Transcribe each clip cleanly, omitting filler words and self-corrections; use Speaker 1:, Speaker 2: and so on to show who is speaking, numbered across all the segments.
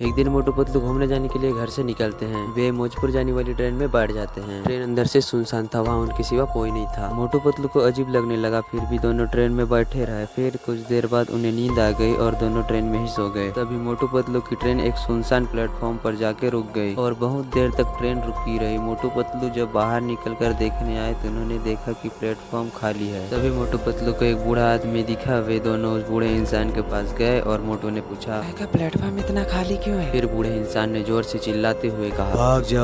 Speaker 1: एक दिन मोटू पतलू घूमने जाने के लिए घर से निकलते हैं। वे मौजपुर जाने वाली ट्रेन में बैठ जाते हैं। ट्रेन अंदर से सुनसान था, वहाँ उनके सिवा कोई नहीं था। मोटू पतलू को अजीब लगने लगा, फिर भी दोनों ट्रेन में बैठे रहे। फिर कुछ देर बाद उन्हें नींद आ गई और दोनों ट्रेन में ही सो गए। तभी मोटू पतलू की ट्रेन एक सुनसान प्लेटफॉर्म पर जाके रुक गई और बहुत देर तक ट्रेन रुकी रही। मोटू पतलू जब बाहर निकल कर देखने आए तो उन्होंने देखा कि प्लेटफॉर्म खाली है। तभी मोटू पतलू को एक बूढ़ा आदमी दिखा। वे दोनों उस बूढ़े इंसान के पास गए और मोटू ने पूछा, प्लेटफॉर्म इतना खाली क्यों है? फिर बूढ़े इंसान ने जोर से चिल्लाते हुए कहा,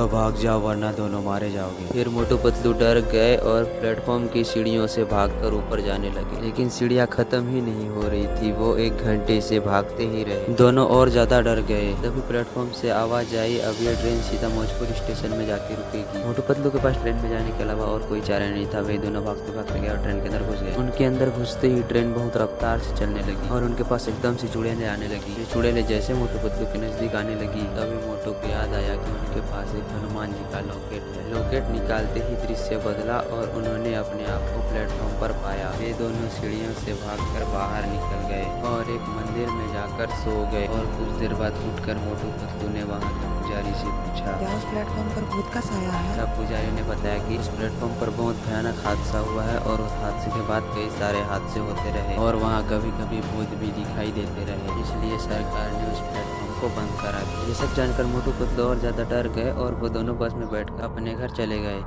Speaker 1: भाग जाओ वरना दोनों मारे जाओगे। फिर मोटू पतलू डर गए और प्लेटफॉर्म की सीढ़ियों से भागकर ऊपर जाने लगे, लेकिन सीढ़ियां खत्म ही नहीं हो रही थी। वो 1 घंटे से भागते ही रहे। दोनों और ज्यादा डर गए। तभी प्लेटफॉर्म से आवाज आई, अब ये ट्रेन सीधा मौजपुर स्टेशन में जाके रुकेगी। मोटू पतलू के पास ट्रेन में जाने के अलावा और कोई चारा नहीं था। वे दोनों भागते भागते गए और ट्रेन के अंदर घुस गए। उनके अंदर घुसते ही ट्रेन बहुत रफ्तार से चलने लगी और उनके पास एकदम से चुड़ैलें आने लगी। ये चुड़ैलें जैसे मोटू पतलू के नजदीक आने लगी, तभी मोटू को याद आया कि उनके पास एक हनुमान जी का लॉकेट है। लॉकेट निकालते ही दृश्य बदला और उन्होंने अपने आप को प्लेटफॉर्म पर पाया। वे दोनों सीढ़ियों से भागकर बाहर निकल गए और एक मंदिर में जाकर सो गए। और कुछ देर बाद उठकर मोटू पतलू ने वहाँ के पुजारी से पूछा,
Speaker 2: क्या उस प्लेटफॉर्म पर भूत का साया है?
Speaker 1: तब पुजारी ने बताया कि इस प्लेटफॉर्म पर बहुत भयानक हादसा हुआ है और उस हादसे के बाद कई सारे हादसे होते रहे और वहाँ कभी कभी भूत भी दिखाई देते रहे, इसलिए सरकार ने उस प्लेटफॉर्म को बंद करा दिया। ये सब जानकर मोटू पतलू और ज्यादा डर गए और वो दोनों बस में बैठकर अपने घर चले गए।